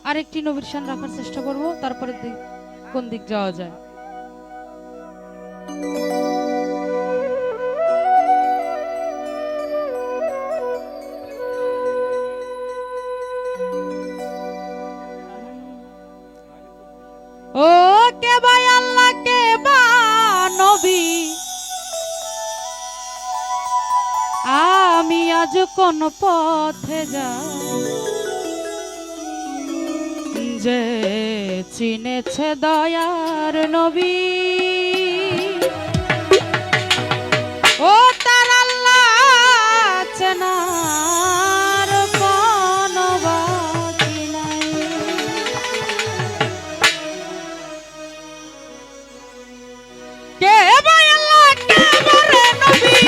আরেকটি নবীর শান রাখার চেষ্টা করব, তারপরে কোন দিক যাওয়া যায়। ও কে ভাই আল্লাহ কে বা নবী, আমি আজ কোন পথে যাই, যে চিনেছে দয়ার নবী, ও তার আল্লাহ চেনার কোন বাকি নাই। কে ভাই আল্লাহ কে বরে নবী,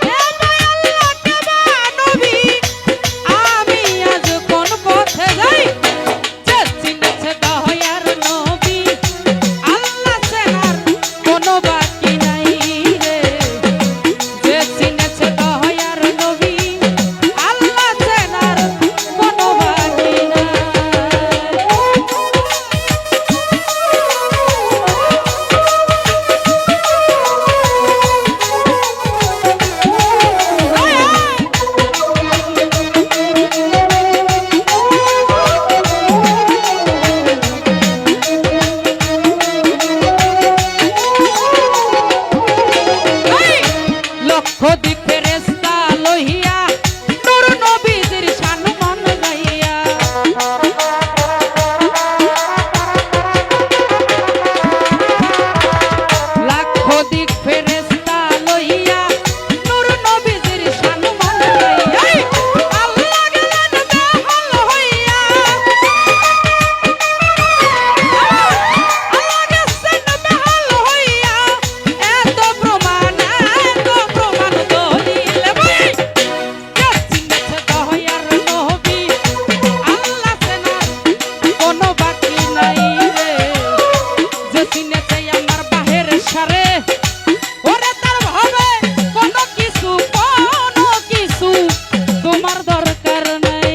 কে ভাই আল্লাহ কে বা নবী, আমি আজ কোন পথে যাই, যে চিনেছে দয়ার নবী, আল্লাহ চেনার কোন বাকি নাই রে, যে চিনেছে দয়ার নবী, আল্লাহ চেনার কোন বাকি নাই। লক্ষ দ্বীপ ফেরেশতা লইয়া নূর নবীজির শান মান গাইয়া, লাখ দ্বীপ ফেরেশতা লইয়া নূর নবীজির শান মান গাইয়া, আল্লাহ গেলেন বেহাল হইয়া, আল্লাহ গেছেন বেহাল হইয়া, এত প্রমাণ দলিল ভাই, কে চিনেছে দয়ার নবী, আল্লাহ চেনার কোন বাকি নাই রে, যে চিনেছে আমার বাহের সারে, ওরে তার ভাবে কোনো কিছু তোমার দরকার নাই।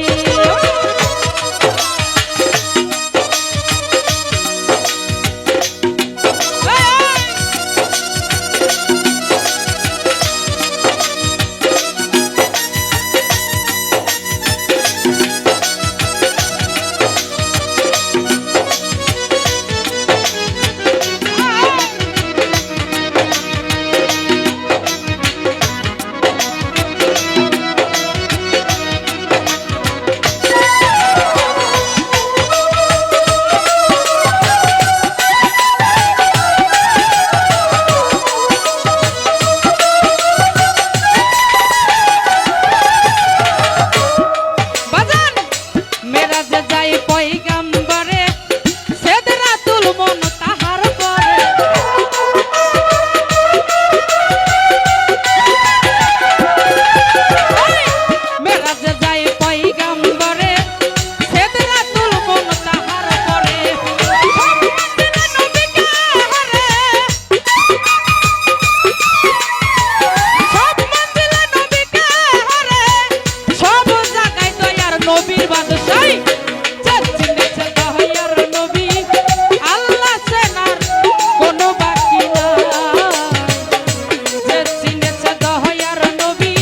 বাজান মেরাজে যাই পয়গাম্বরে, সেদরাতুল মন তাহার পরে, মেরাজে যাই পয়গাম্বরে, সেদরাতুল মন তাহার পরে, সব মন্দিরে নবীকে হারে, সব মন্দিরে নবীকে হারে, সব জায়গায় দয়ার নবীর বাদশাহী, যে চিনেছে দয়ার নবী, আল্লাহ চেনার কোন বাকি নাই, যে চিনেছে দয়ার নবী,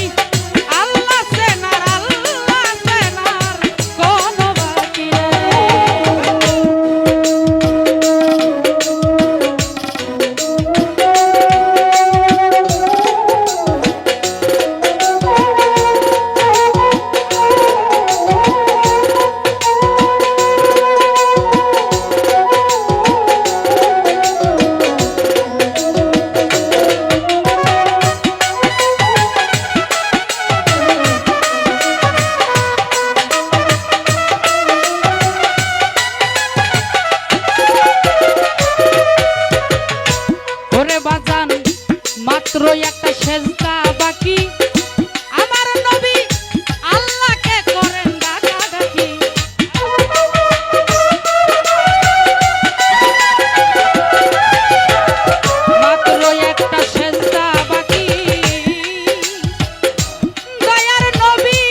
আল্লাহ চেনার কোন বাকি নাই। ওরে বাজান মাত্র একটা সেজদা বাকি, আমার নবী আল্লাহকে করেন ডাকাডাকি, মাত্র একটা সেজদা বাকি, দয়ার নবী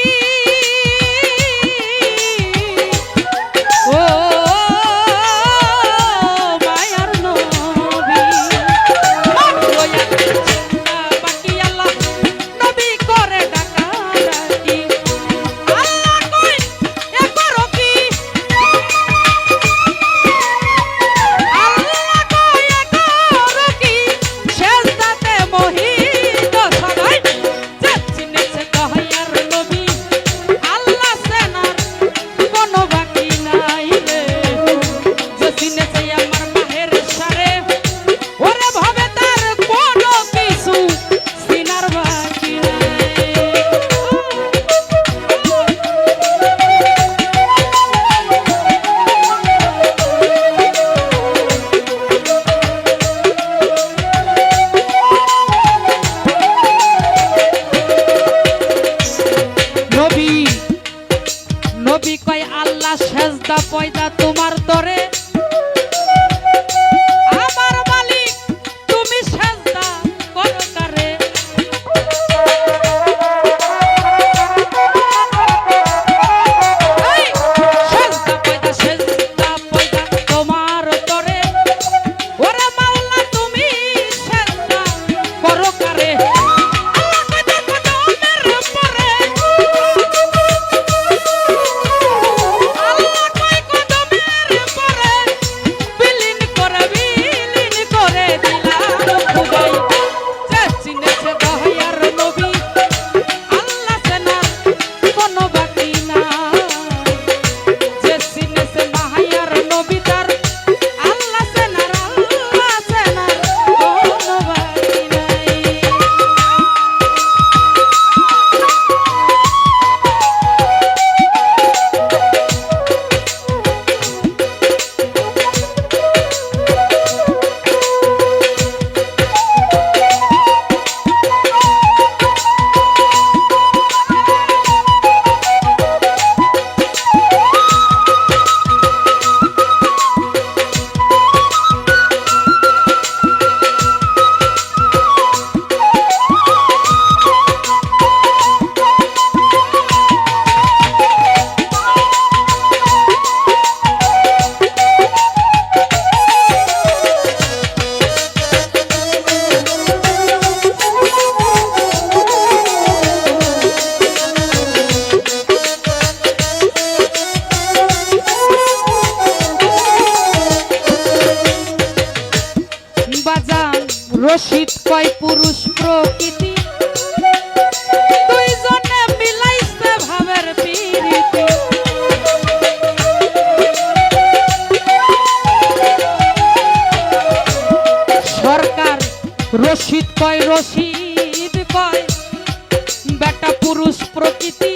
একটা পুরুষ প্রকৃতি